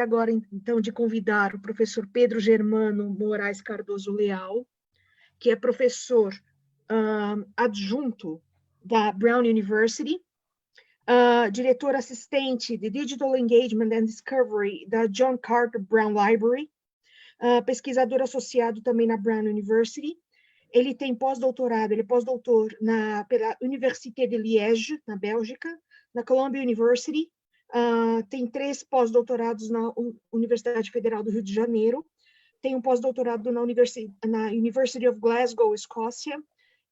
gostaria agora, então, de convidar o professor Pedro Germano Moraes Cardoso Leal, que é professor adjunto da Brown University, diretor assistente de Digital Engagement and Discovery da John Carter Brown Library, pesquisador associado também na Brown University. Ele tem pós-doutorado, ele é pós-doutor pela Université de Liège, na Bélgica, na Columbia University, tem 3 pós-doutorados na Universidade Federal do Rio de Janeiro, tem um pós-doutorado na University of Glasgow, Escócia.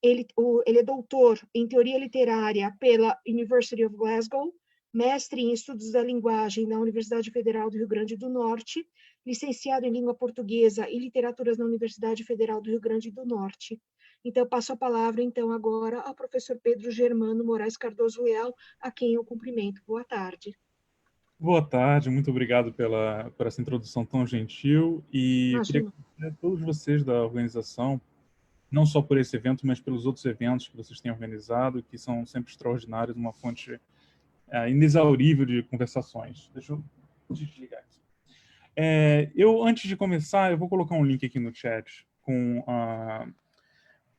Ele é doutor em teoria literária pela University of Glasgow, mestre em estudos da linguagem na Universidade Federal do Rio Grande do Norte, licenciado em língua portuguesa e literaturas na Universidade Federal do Rio Grande do Norte. Então, eu passo a palavra, então, agora ao professor Pedro Germano Moraes Cardoso Leal, a quem eu cumprimento. Boa tarde. Boa tarde, muito obrigado por essa introdução tão gentil. E eu queria agradecer a todos vocês da organização, não só por esse evento, mas pelos outros eventos que vocês têm organizado, que são sempre extraordinários, uma fonte inexaurível de conversações. Deixa eu desligar aqui. Antes de começar, eu vou colocar um link aqui no chat com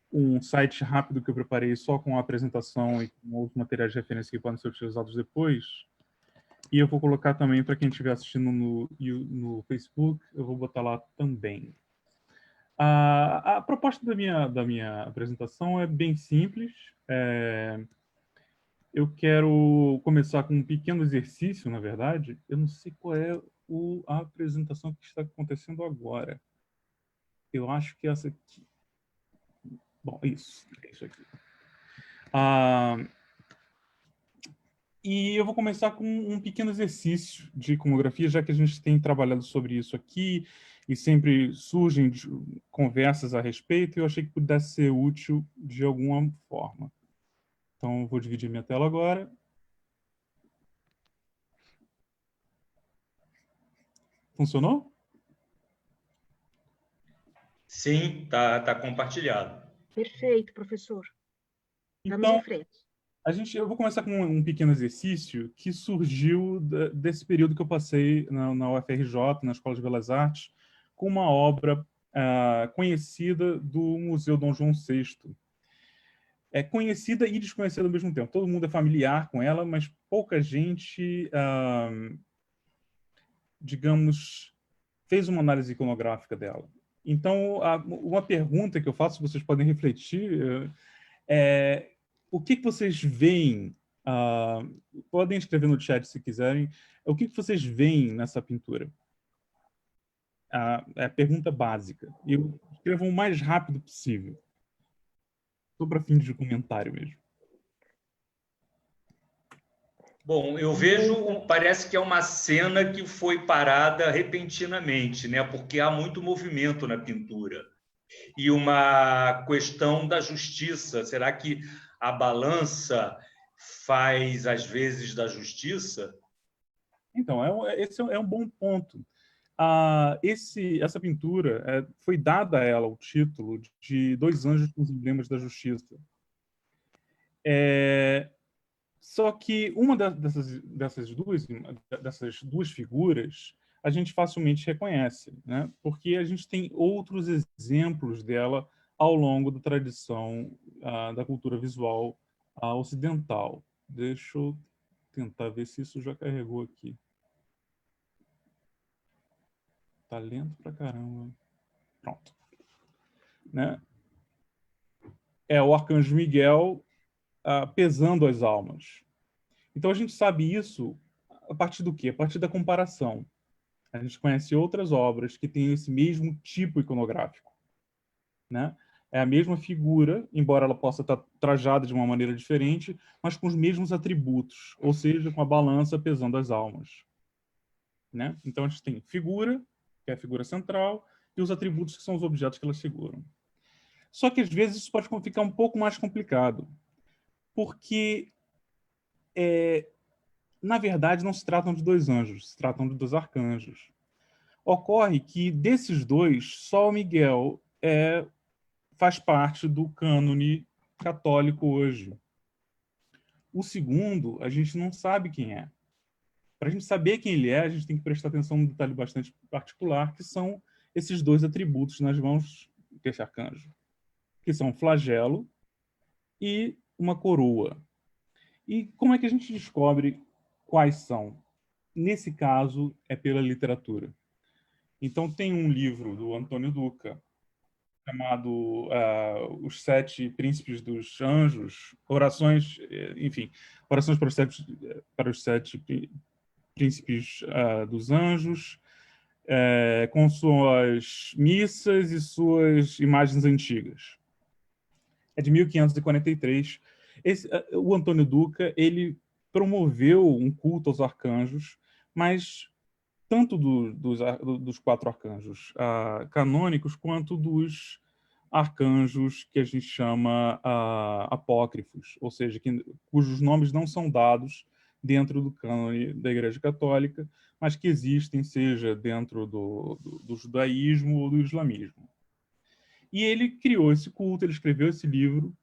um site rápido que eu preparei só com a apresentação e com outros materiais de referência que podem ser utilizados depois. E eu vou colocar também para quem estiver assistindo no Facebook, eu vou botar lá também. A proposta da minha apresentação é bem simples. Eu quero começar com um pequeno exercício, na verdade. Eu não sei qual é a apresentação que está acontecendo agora. Eu acho que é essa aqui. Bom, isso. É isso aqui. E eu vou começar com um pequeno exercício de iconografia, já que a gente tem trabalhado sobre isso aqui e sempre surgem conversas a respeito, e eu achei que pudesse ser útil de alguma forma. Então, eu vou dividir minha tela agora. Funcionou? Sim, tá compartilhado. Perfeito, professor. Vamos Então, em frente. eu vou começar com um pequeno exercício que surgiu desse período que eu passei na UFRJ, na Escola de Belas Artes, com uma obra conhecida do Museu Dom João VI. É conhecida e desconhecida ao mesmo tempo. Todo mundo é familiar com ela, mas pouca gente, digamos, fez uma análise iconográfica dela. Então, uma pergunta que eu faço, vocês podem refletir, o que vocês veem, podem escrever no chat se quiserem, o que vocês veem nessa pintura? É a pergunta básica. E escrevam o mais rápido possível. Só para fins de comentário mesmo. Bom, eu vejo, parece que é uma cena que foi parada repentinamente, né? Porque há muito movimento na pintura. E uma questão da justiça. Será que a balança faz, às vezes, da justiça? Então, esse é um bom ponto. Essa pintura foi dada a ela o título de Dois Anjos com os Emblemas da Justiça. Só que uma dessas duas figuras a gente facilmente reconhece, né? Porque a gente tem outros exemplos dela ao longo da tradição da cultura visual ocidental. Deixa eu tentar ver se isso já carregou aqui. Tá lento pra caramba. Pronto. Né? É o arcanjo Miguel pesando as almas. Então a gente sabe isso a partir do quê? A partir da comparação. A gente conhece outras obras que têm esse mesmo tipo iconográfico. Né? É a mesma figura, embora ela possa estar trajada de uma maneira diferente, mas com os mesmos atributos, ou seja, com a balança pesando as almas. Né? Então a gente tem figura, que é a figura central, e os atributos que são os objetos que elas seguram. Só que às vezes isso pode ficar um pouco mais complicado, porque na verdade não se tratam de dois anjos, se tratam de dois arcanjos. Ocorre que desses dois, só o Miguel faz parte do cânone católico hoje. O segundo, a gente não sabe quem é. Para a gente saber quem ele é, a gente tem que prestar atenção num detalhe bastante particular, que são esses dois atributos nas mãos desse arcanjo, que são um flagelo e uma coroa. E como é que a gente descobre quais são? Nesse caso, é pela literatura. Então, tem um livro do Antônio Duca, chamado Os Sete Príncipes dos Anjos, orações, enfim, orações para os sete príncipes dos anjos, com suas missas e suas imagens antigas. É de 1543. O Antônio Duca, ele promoveu um culto aos arcanjos, mas tanto dos quatro arcanjos canônicos, quanto dos arcanjos que a gente chama apócrifos, ou seja, cujos nomes não são dados dentro do cânone da Igreja Católica, mas que existem, seja dentro do judaísmo ou do islamismo. E ele criou esse culto, ele escreveu esse livro,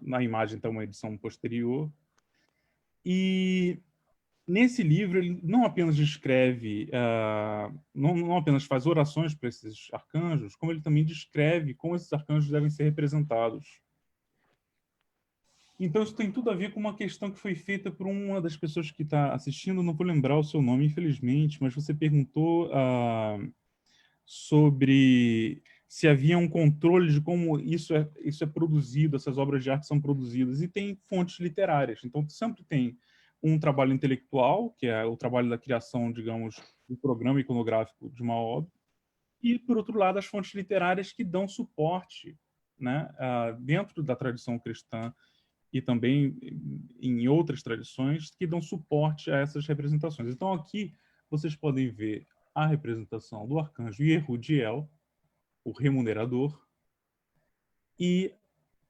na imagem está uma edição posterior, e nesse livro ele não apenas descreve, não apenas faz orações para esses arcanjos, como ele também descreve como esses arcanjos devem ser representados. Então isso tem tudo a ver com uma questão que foi feita por uma das pessoas que está assistindo, não vou lembrar o seu nome, infelizmente, mas você perguntou sobre se havia um controle de como isso é produzido, essas obras de arte são produzidas, e tem fontes literárias. Então, sempre tem um trabalho intelectual, que é o trabalho da criação, digamos, do programa iconográfico de uma obra, e, por outro lado, as fontes literárias que dão suporte, né, dentro da tradição cristã e também em outras tradições, que dão suporte a essas representações. Então, aqui, vocês podem ver a representação do arcanjo Yehudiel, o remunerador, e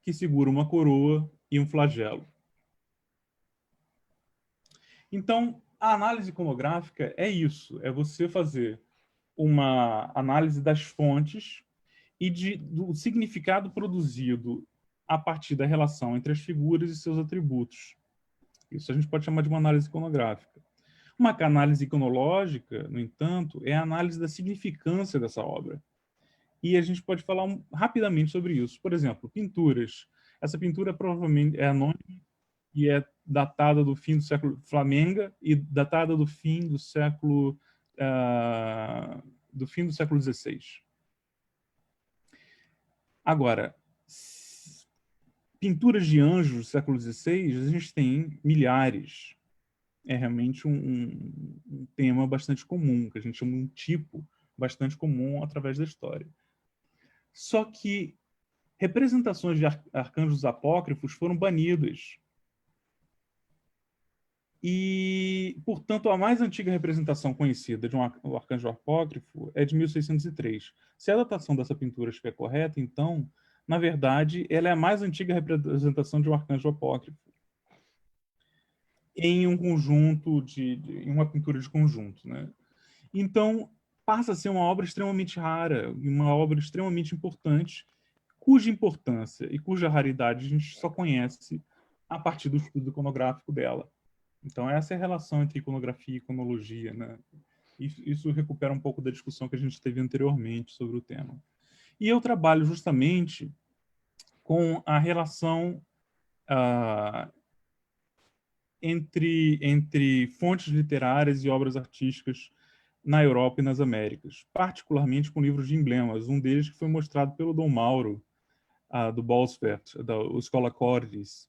que segura uma coroa e um flagelo. Então, a análise iconográfica é isso, é você fazer uma análise das fontes e do significado produzido a partir da relação entre as figuras e seus atributos. Isso a gente pode chamar de uma análise iconográfica. Uma análise iconológica, no entanto, é a análise da significância dessa obra. E a gente pode falar rapidamente sobre isso. Por exemplo, pinturas. Essa pintura provavelmente é anônima e é datada do fim do século Flamenga e datada do fim do século XVI. Agora, pinturas de anjos do século XVI, a gente tem milhares. É realmente um tema bastante comum, que a gente chama de um tipo bastante comum através da história. Só que representações de arcanjos apócrifos foram banidas. E, portanto, a mais antiga representação conhecida de um arcanjo apócrifo é de 1603. Se a datação dessa pintura estiver correta, então, na verdade, ela é a mais antiga representação de um arcanjo apócrifo em um conjunto em uma pintura de conjunto, né? Então, passa a ser uma obra extremamente rara, uma obra extremamente importante, cuja importância e cuja raridade a gente só conhece a partir do estudo iconográfico dela. Então, essa é a relação entre iconografia e iconologia, né? Isso recupera um pouco da discussão que a gente teve anteriormente sobre o tema. E eu trabalho justamente com a relação entre fontes literárias e obras artísticas na Europa e nas Américas, particularmente com livros de emblemas. Um deles que foi mostrado pelo Dom Mauro, do Bolswert, da Escola Cordis,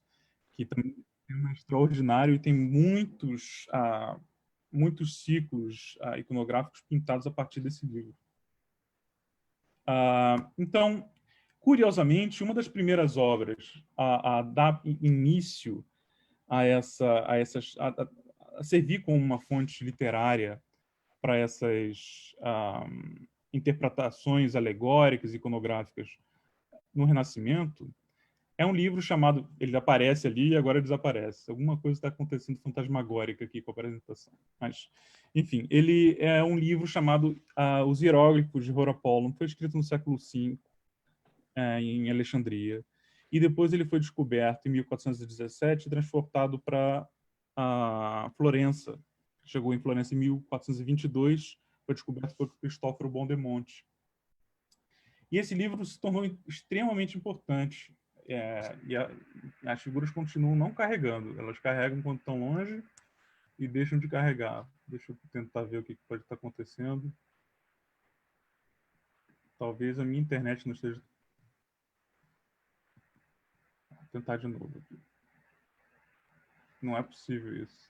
que também é extraordinário e tem muitos ciclos iconográficos pintados a partir desse livro. Então, curiosamente, uma das primeiras obras a dar início a servir como uma fonte literária para essas interpretações alegóricas e iconográficas no Renascimento, é um livro chamado... Ele aparece ali e agora desaparece. Alguma coisa está acontecendo fantasmagórica aqui com a apresentação. Mas, enfim, ele é um livro chamado Os Hieróglifos de Horapollon. Foi escrito no século V, em Alexandria. E depois ele foi descoberto em 1417 e transportado para Florença. Chegou em Florença em 1422, foi descoberto por Cristóforo Bondemonte. E esse livro se tornou extremamente importante. E as figuras continuam não carregando. Elas carregam quando estão longe e deixam de carregar. Deixa eu tentar ver o que pode estar acontecendo. Talvez a minha internet não esteja... Vou tentar de novo aqui. Não é possível isso.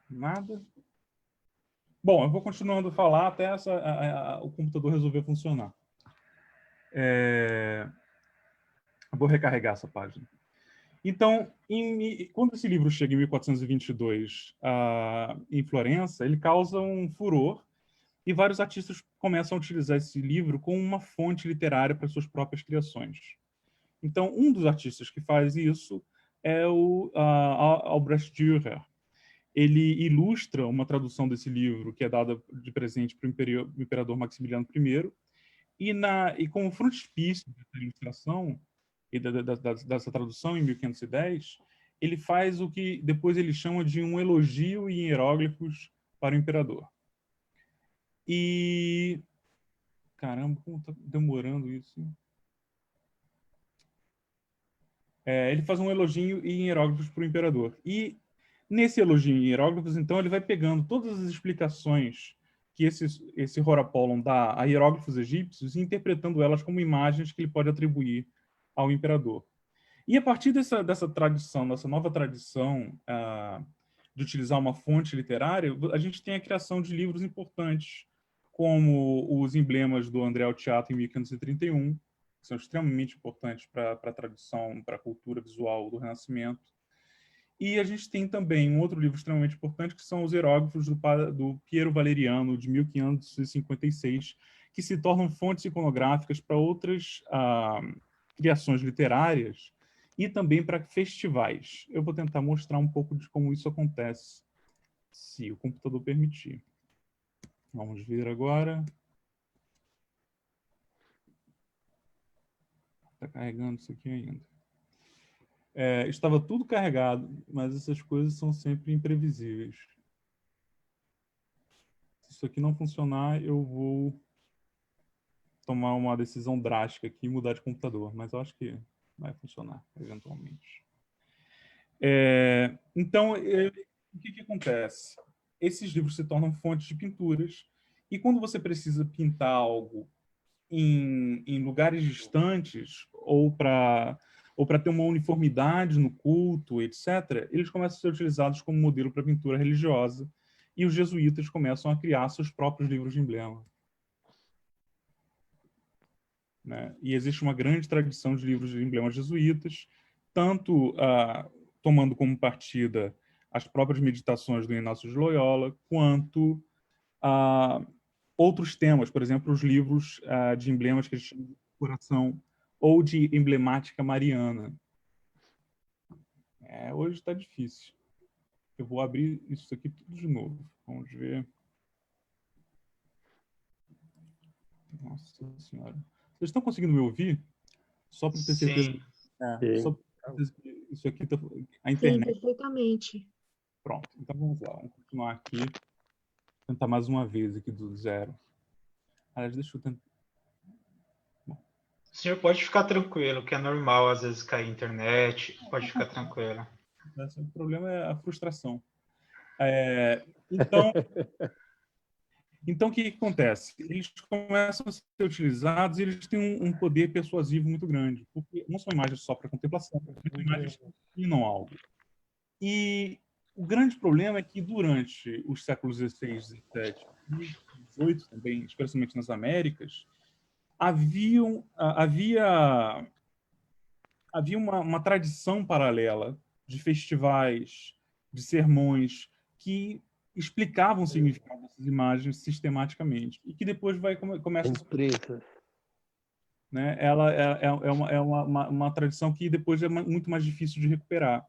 Nada. Bom, eu vou continuando a falar até o computador resolver funcionar. Vou recarregar essa página. Então, quando esse livro chega em 1422 em Florença, ele causa um furor e vários artistas começam a utilizar esse livro como uma fonte literária para suas próprias criações. Então, um dos artistas que faz isso é o Albrecht Dürer. Ele ilustra uma tradução desse livro que é dada de presente para o imperador Maximiliano I, e como frontispício dessa ilustração e dessa tradução, em 1510, ele faz o que depois ele chama de um elogio em hieróglifos para o imperador. E... Caramba, como está demorando isso? Ele faz um elogio em hieróglifos para o imperador. E nesse elogio em hieróglifos, então, ele vai pegando todas as explicações que esse Horapollon dá a hieróglifos egípcios e interpretando elas como imagens que ele pode atribuir ao imperador. E a partir dessa tradição, nossa nova tradição de utilizar uma fonte literária, a gente tem a criação de livros importantes, como os emblemas do André Alciato em 1531, que são extremamente importantes para a tradição, para a cultura visual do Renascimento. E a gente tem também um outro livro extremamente importante, que são os hieróglifos do Piero Valeriano, de 1556, que se tornam fontes iconográficas para outras criações literárias e também para festivais. Eu vou tentar mostrar um pouco de como isso acontece, se o computador permitir. Vamos ver agora. Está carregando isso aqui ainda. Estava tudo carregado, mas essas coisas são sempre imprevisíveis. Se isso aqui não funcionar, eu vou tomar uma decisão drástica aqui e mudar de computador, mas eu acho que vai funcionar, eventualmente. Então, o que acontece? Esses livros se tornam fontes de pinturas, e quando você precisa pintar algo em lugares distantes, ou para ter uma uniformidade no culto, etc., eles começam a ser utilizados como modelo para pintura religiosa, e os jesuítas começam a criar seus próprios livros de emblema. Né? E existe uma grande tradição de livros de emblemas jesuítas, tanto tomando como partida as próprias meditações do Inácio de Loyola, quanto outros temas, por exemplo, os livros de emblemas que a gente chama de coração ou de emblemática mariana. Hoje está difícil. Eu vou abrir isso aqui tudo de novo. Vamos ver. Nossa Senhora. Vocês estão conseguindo me ouvir? Só para ter certeza. Só para ter certeza que isso aqui está... A internet... Sim, perfeitamente. Pronto. Então vamos lá. Vamos continuar aqui. Vou tentar mais uma vez aqui do zero. Aliás, deixa eu tentar... O senhor pode ficar tranquilo, que é normal às vezes cair a internet. Pode ficar tranquilo. O problema é a frustração. Então, o que acontece? Eles começam a ser utilizados e eles têm um poder persuasivo muito grande, porque não são imagens só para contemplação, são imagens que ensinam algo. E o grande problema é que durante os séculos XVI, XVII e XVIII também, especialmente nas Américas, havia uma tradição paralela de festivais, de sermões, que explicavam o significado dessas imagens sistematicamente, e que depois começa a... Né? Ela é uma tradição que depois é muito mais difícil de recuperar.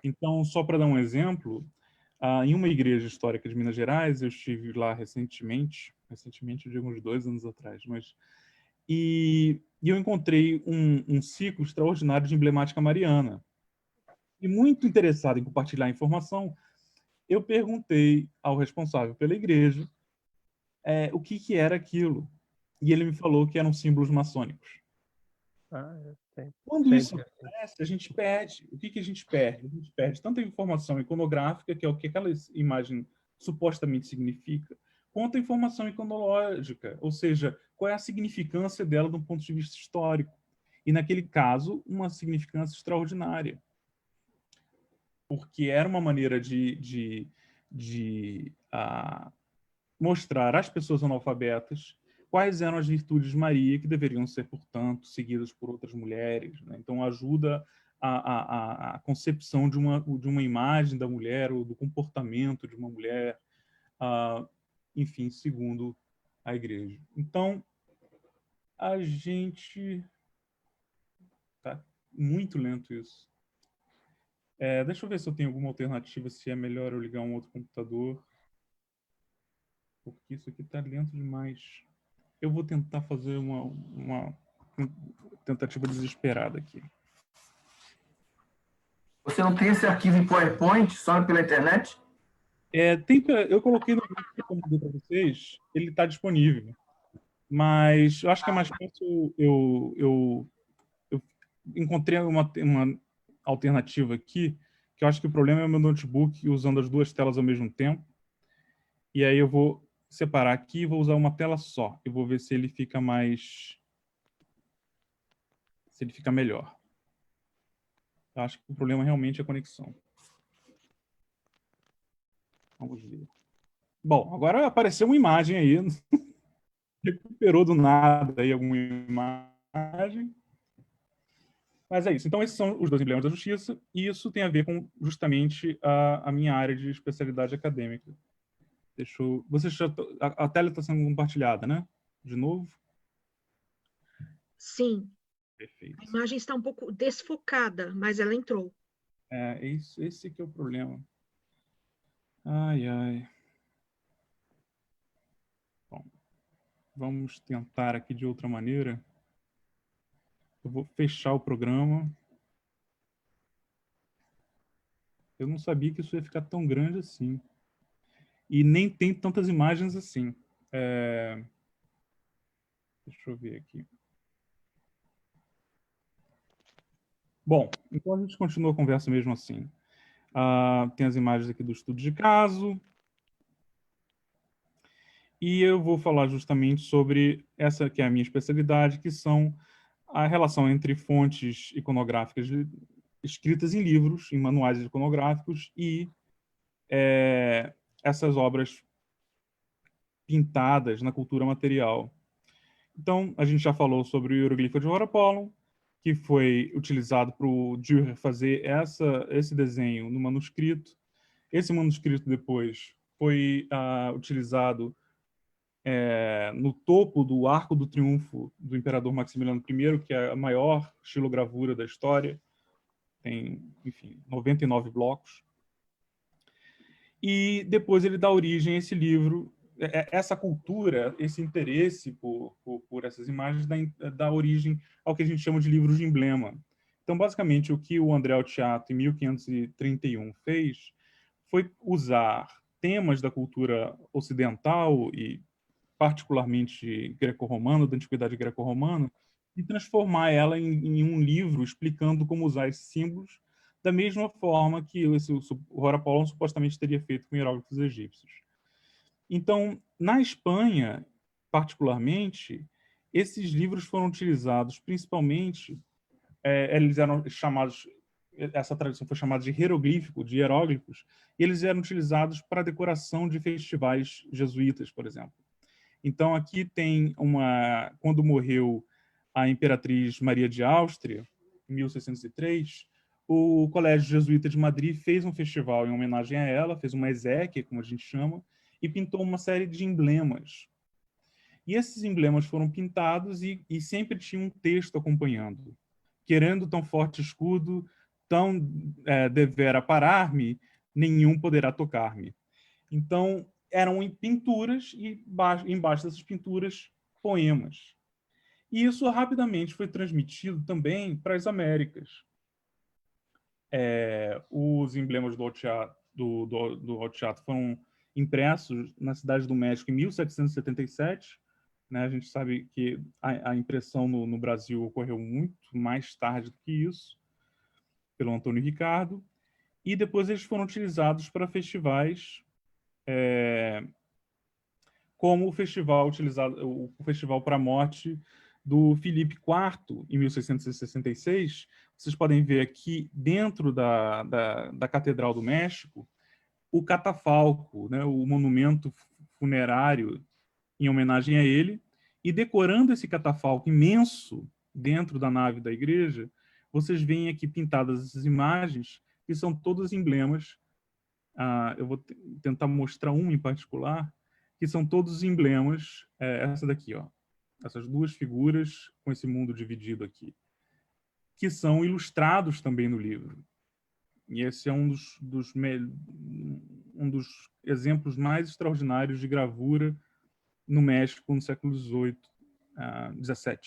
Então, só para dar um exemplo, em uma igreja histórica de Minas Gerais, eu estive lá recentemente, eu digo uns 2 anos atrás, e eu encontrei um ciclo extraordinário de emblemática mariana. E muito interessado em compartilhar informação, eu perguntei ao responsável pela igreja o que era aquilo. E ele me falou que eram símbolos maçônicos. Quando isso acontece, a gente perde. O que a gente perde? A gente perde tanta informação iconográfica, que é o que aquela imagem supostamente significa, quanto a informação iconológica, ou seja, qual é a significância dela do ponto de vista histórico. E, naquele caso, uma significância extraordinária. Porque era uma maneira de mostrar às pessoas analfabetas quais eram as virtudes de Maria que deveriam ser, portanto, seguidas por outras mulheres, né? Então, ajuda a concepção de uma imagem da mulher ou do comportamento de uma mulher, enfim, segundo a igreja. Então, a gente... Tá muito lento isso. Deixa eu ver se eu tenho alguma alternativa, se é melhor eu ligar um outro computador. Porque isso aqui está lento demais. Eu vou tentar fazer uma tentativa desesperada aqui. Você não tem esse arquivo em PowerPoint só pela internet? Eu coloquei no grupo que eu mandei para vocês, ele está disponível. Mas eu acho que é mais fácil eu encontrei uma alternativa aqui, que eu acho que o problema é o meu notebook usando as duas telas ao mesmo tempo. E aí eu vou separar aqui e vou usar uma tela só. Eu vou ver se ele fica melhor. Eu acho que o problema realmente é a conexão. Vamos ver. Bom, agora apareceu uma imagem aí. Recuperou do nada aí alguma imagem. Mas é isso. Então, esses são os dois emblemas da justiça, e isso tem a ver com justamente a minha área de especialidade acadêmica. A tela está sendo compartilhada, né? De novo? Sim. Perfeito. A imagem está um pouco desfocada, mas ela entrou. Esse que é o problema. Ai, ai. Bom, vamos tentar aqui de outra maneira. Eu vou fechar o programa. Eu não sabia que isso ia ficar tão grande assim. E nem tem tantas imagens assim. Deixa eu ver aqui. Bom, então a gente continua a conversa mesmo assim. Tem as imagens aqui do estudo de caso. E eu vou falar justamente sobre essa que é a minha especialidade, que são a relação entre fontes iconográficas escritas em livros, em manuais iconográficos, e essas obras pintadas na cultura material. Então, a gente já falou sobre o hieroglifo de Horapolon, que foi utilizado para o Dürer fazer esse desenho no manuscrito. Esse manuscrito depois foi utilizado no topo do Arco do Triunfo do Imperador Maximiliano I, que é a maior estilogravura da história. Tem, enfim, 99 blocos. E depois ele dá origem a esse livro. Essa cultura, esse interesse por essas imagens dá origem ao que a gente chama de livros de emblema. Então, basicamente, o que o André Alciato, em 1531, fez foi usar temas da cultura ocidental e particularmente greco-romana, da antiguidade greco-romana, e transformar ela em um livro explicando como usar esses símbolos da mesma forma que o Horapolon supostamente teria feito com hieróglifos egípcios. Então, na Espanha, particularmente, esses livros foram utilizados principalmente, eles eram chamados, essa tradição foi chamada de hieróglifos, e eles eram utilizados para a decoração de festivais jesuítas, por exemplo. Então, aqui tem quando morreu a Imperatriz Maria de Áustria, em 1603, o Colégio Jesuíta de Madrid fez um festival em homenagem a ela, fez uma exéquia, como a gente chama, e pintou uma série de emblemas. E esses emblemas foram pintados e sempre tinha um texto acompanhando. Querendo tão forte escudo, tão devera parar-me, nenhum poderá tocar-me. Então, eram em pinturas e embaixo dessas pinturas, poemas. E isso rapidamente foi transmitido também para as Américas. os emblemas do Auto Teatro foram impressos na cidade do México em 1777. Né? A gente sabe que a impressão no Brasil ocorreu muito mais tarde do que isso, pelo Antônio Ricardo, e depois eles foram utilizados para festivais, como o festival para a morte do Filipe IV, em 1666. Vocês podem ver aqui, dentro da Catedral do México, o catafalco, né, o monumento funerário em homenagem a ele, e decorando esse catafalco imenso dentro da nave da igreja, vocês veem aqui pintadas essas imagens, que são todos emblemas. Eu vou tentar mostrar uma em particular, que são todos emblemas, essa daqui, ó, essas duas figuras com esse mundo dividido aqui, que são ilustrados também no livro. E esse é um dos exemplos mais extraordinários de gravura no México no século XVIII, XVII.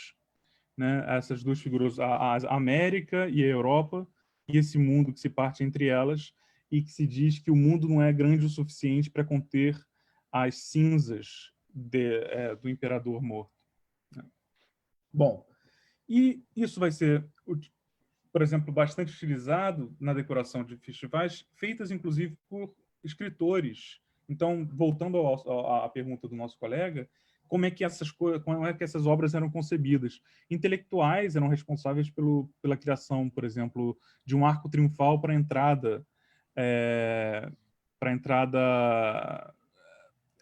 Né? Essas duas figuras, a América e a Europa, e esse mundo que se parte entre elas, e que se diz que o mundo não é grande o suficiente para conter as cinzas do imperador morto. Bom, e isso vai ser, por exemplo, bastante utilizado na decoração de festivais, feitas inclusive por escritores. Então, voltando à pergunta do nosso colega, como é que essas obras eram concebidas? Intelectuais eram responsáveis pela criação, por exemplo, de um arco triunfal para a entrada,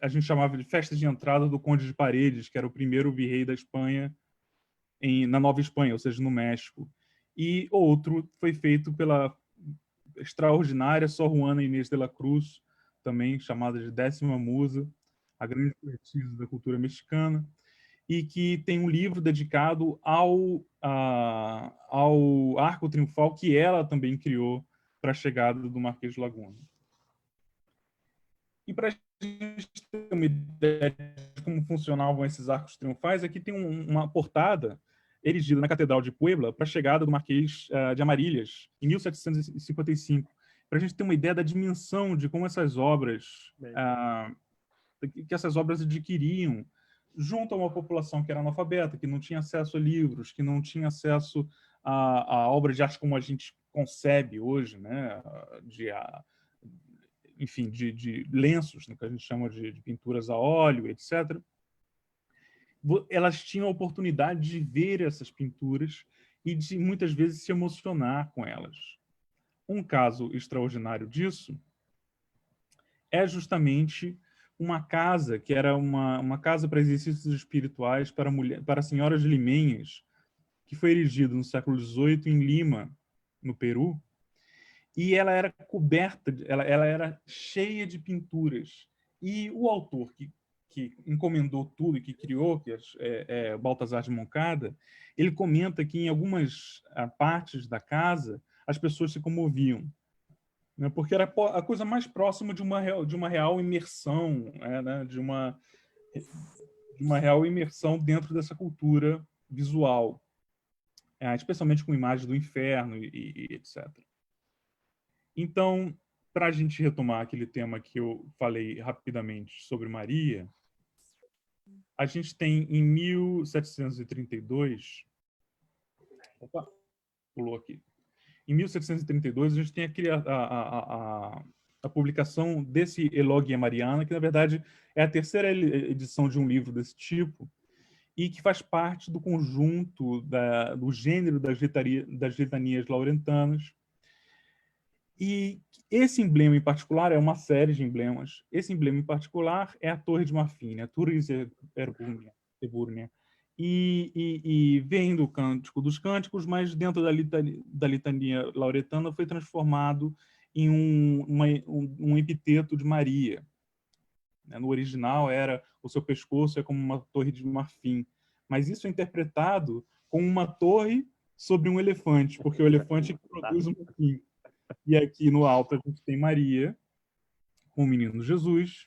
a gente chamava de festa de entrada do Conde de Paredes, que era o primeiro virrei da Espanha, na Nova Espanha, ou seja, no México. E outro foi feito pela extraordinária Sor Juana Inês de la Cruz, também chamada de 10ª Musa, a grande poetisa da cultura mexicana, e que tem um livro dedicado ao arco triunfal que ela também criou para a chegada do Marquês de Laguna. E para a gente ter uma ideia de como funcionavam esses arcos triunfais, aqui tem uma portada erigida na Catedral de Puebla para a chegada do Marquês de Amarillas, em 1755, para a gente ter uma ideia da dimensão de como essas obras, que essas obras adquiriam junto a uma população que era analfabeta, que não tinha acesso a livros, que não tinha acesso a obras de arte como a gente concebe hoje, né? Enfim, de lenços, né? Que a gente chama de pinturas a óleo, etc. Elas tinham a oportunidade de ver essas pinturas e de, muitas vezes, se emocionar com elas. Um caso extraordinário disso é justamente uma casa, que era uma casa para exercícios espirituais para senhoras limenhas, que foi erigida no século XVIII em Lima, no Peru, e ela era coberta, ela era cheia de pinturas. E o autor que encomendou tudo e que criou, que é Baltazar de Moncada, ele comenta que em algumas partes da casa as pessoas se comoviam, né, porque era a coisa mais próxima de uma real imersão, né, de uma real imersão dentro dessa cultura visual, especialmente com imagens do inferno e etc. Então, para a gente retomar aquele tema que eu falei rapidamente sobre Maria, a gente tem em 1732... Opa, pulou aqui. Em 1732, a gente tem a publicação desse Elogia Mariana, que, na verdade, é a terceira edição de um livro desse tipo, e que faz parte do conjunto do gênero das litanias laurentanas. E esse emblema em particular é uma série de emblemas. Esse emblema em particular é a Torre de Marfim, né? Turris Ebúrnia. E vem do Cântico dos Cânticos, mas dentro da litania lauretana foi transformado em um epiteto de Maria. No original, o seu pescoço é como uma torre de marfim, mas isso é interpretado como uma torre sobre um elefante, porque o elefante produz um marfim. E aqui no alto a gente tem Maria com o menino Jesus,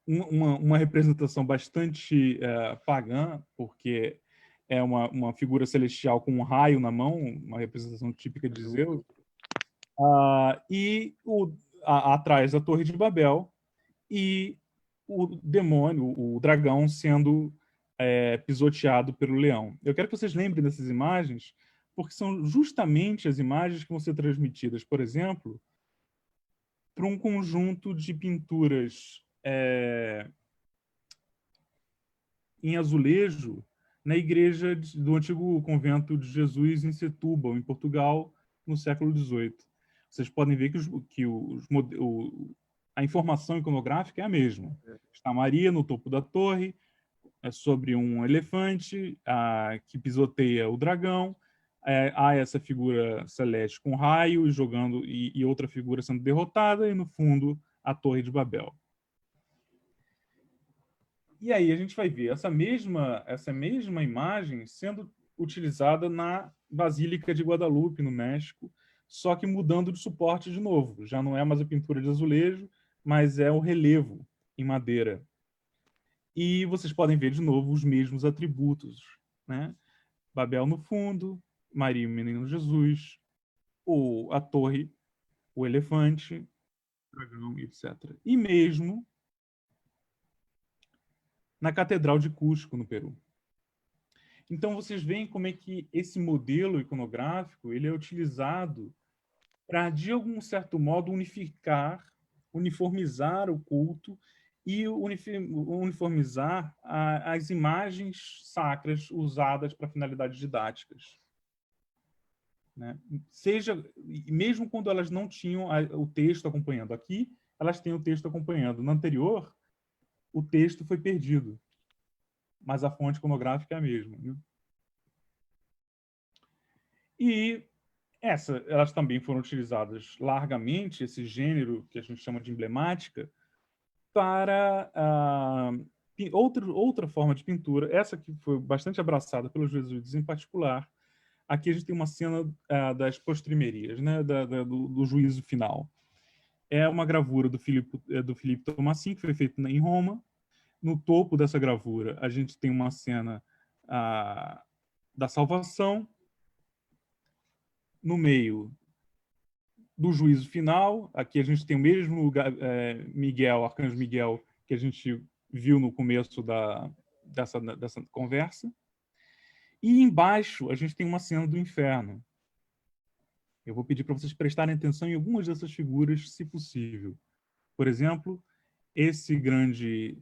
uma representação bastante pagã, porque é uma figura celestial com um raio na mão, uma representação típica de Zeus. E atrás da Torre de Babel, e o demônio, o dragão, sendo pisoteado pelo leão. Eu quero que vocês lembrem dessas imagens, porque são justamente as imagens que vão ser transmitidas, por exemplo, para um conjunto de pinturas em azulejo na igreja do antigo convento de Jesus em Setúbal, em Portugal, no século XVIII. Vocês podem ver que a informação iconográfica é a mesma. Está Maria no topo da torre, sobre um elefante que pisoteia o dragão. Há essa figura celeste com raio jogando e outra figura sendo derrotada, e no fundo a Torre de Babel. E aí a gente vai ver essa mesma imagem sendo utilizada na Basílica de Guadalupe, no México, só que mudando de suporte de novo. Já não é mais a pintura de azulejo, mas é o relevo em madeira. E vocês podem ver de novo os mesmos atributos, né? Babel no fundo, Maria e o Menino Jesus, a torre, o elefante, o dragão, etc. E mesmo na Catedral de Cusco, no Peru. Então, vocês veem como é que esse modelo iconográfico ele é utilizado para, de algum certo modo, uniformizar o culto e uniformizar as imagens sacras usadas para finalidades didáticas. Né? Mesmo quando elas não tinham o texto acompanhando. Aqui, elas têm o texto acompanhando. No anterior, o texto foi perdido, mas a fonte iconográfica é a mesma. Né? E elas também foram utilizadas largamente, esse gênero que a gente chama de emblemática, para outra forma de pintura, essa que foi bastante abraçada pelos jesuítas em particular. Aqui a gente tem uma cena das postrimerias, né, do juízo final. É uma gravura do Filipe Tomassin, que foi feita em Roma. No topo dessa gravura, a gente tem uma cena da salvação. No meio do juízo final, aqui a gente tem o mesmo lugar, Arcanjo Miguel, que a gente viu no começo dessa conversa. E embaixo a gente tem uma cena do inferno. Eu vou pedir para vocês prestarem atenção em algumas dessas figuras, se possível. Por exemplo, esse grande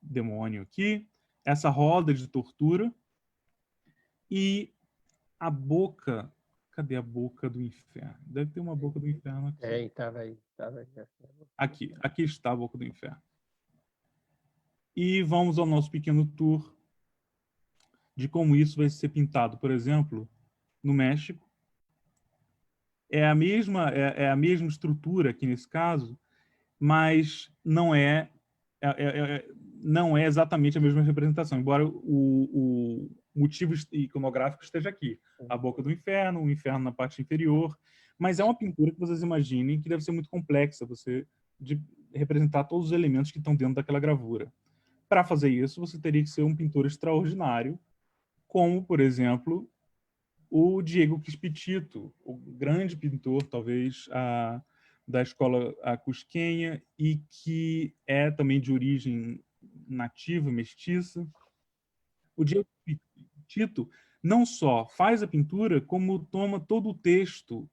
demônio aqui, essa roda de tortura e a boca. Cadê a boca do inferno? Deve ter uma boca do inferno aqui. Estava aí. Aqui está a boca do inferno. E vamos ao nosso pequeno tour de como isso vai ser pintado, por exemplo, no México. É a mesma estrutura aqui nesse caso, mas não é exatamente a mesma representação, embora o motivo iconográfico esteja aqui. A boca do inferno, o inferno na parte inferior, mas é uma pintura que vocês imaginem que deve ser muito complexa, de representar todos os elementos que estão dentro daquela gravura. Para fazer isso, você teria que ser um pintor extraordinário, como, por exemplo, o Diego Quispe-Tito, o grande pintor, talvez, da escola cusquenha, e que é também de origem nativa, mestiça. O Diego Quispe-Tito não só faz a pintura, como toma todo o texto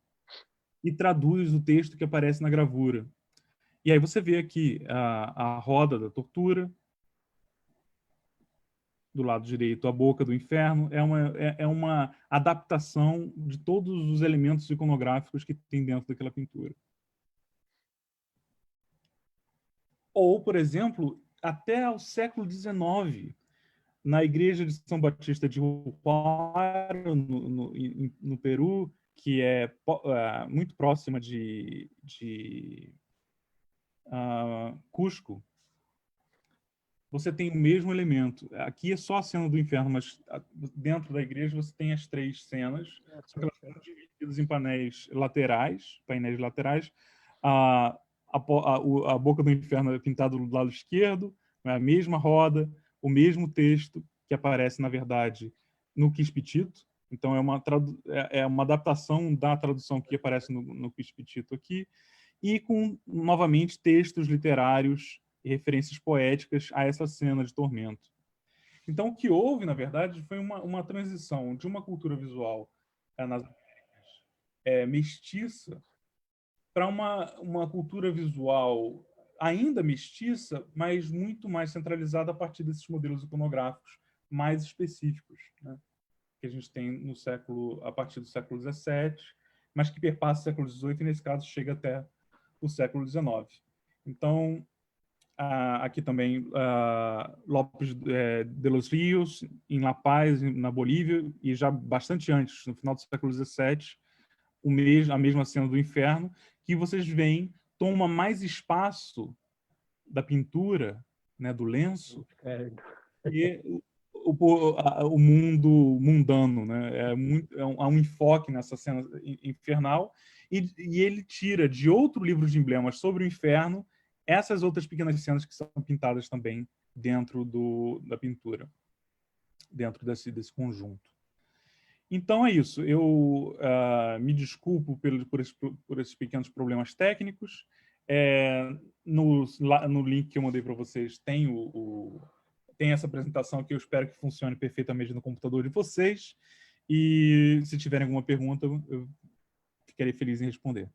e traduz o texto que aparece na gravura. E aí você vê aqui a roda da tortura, do lado direito, a boca do inferno. É uma adaptação de todos os elementos iconográficos que tem dentro daquela pintura. Ou, por exemplo, até ao século XIX, na igreja de São Batista de Huánuco, no Peru, que é muito próxima de Cusco, você tem o mesmo elemento. Aqui é só a cena do inferno, mas dentro da igreja você tem as três cenas, só que elas estão divididas em painéis laterais. A boca do inferno é pintada do lado esquerdo, é a mesma roda, o mesmo texto que aparece, na verdade, no Quispitito. Então, é uma adaptação da tradução que aparece no Quispitito aqui, e com, novamente, textos literários e referências poéticas a essa cena de tormento. Então, o que houve, na verdade, foi uma transição de uma cultura visual nas Américas mestiça para uma cultura visual ainda mestiça, mas muito mais centralizada a partir desses modelos iconográficos mais específicos, né? Que a gente tem a partir do século XVII, mas que perpassa o século XVIII e, nesse caso, chega até o século XIX. Então, aqui também Lopes de los Rios, em La Paz, na Bolívia, e já bastante antes, no final do século XVII, a mesma cena do inferno, que vocês veem toma mais espaço da pintura, né, do lenço, e o mundo mundano, né? Há um enfoque nessa cena infernal, e ele tira de outro livro de emblemas sobre o inferno essas outras pequenas cenas que são pintadas também dentro da pintura, dentro desse conjunto. Então é isso. Eu me desculpo por esses pequenos problemas técnicos. No link que eu mandei para vocês tem tem essa apresentação que eu espero que funcione perfeitamente no computador de vocês. E se tiverem alguma pergunta, eu ficarei feliz em responder.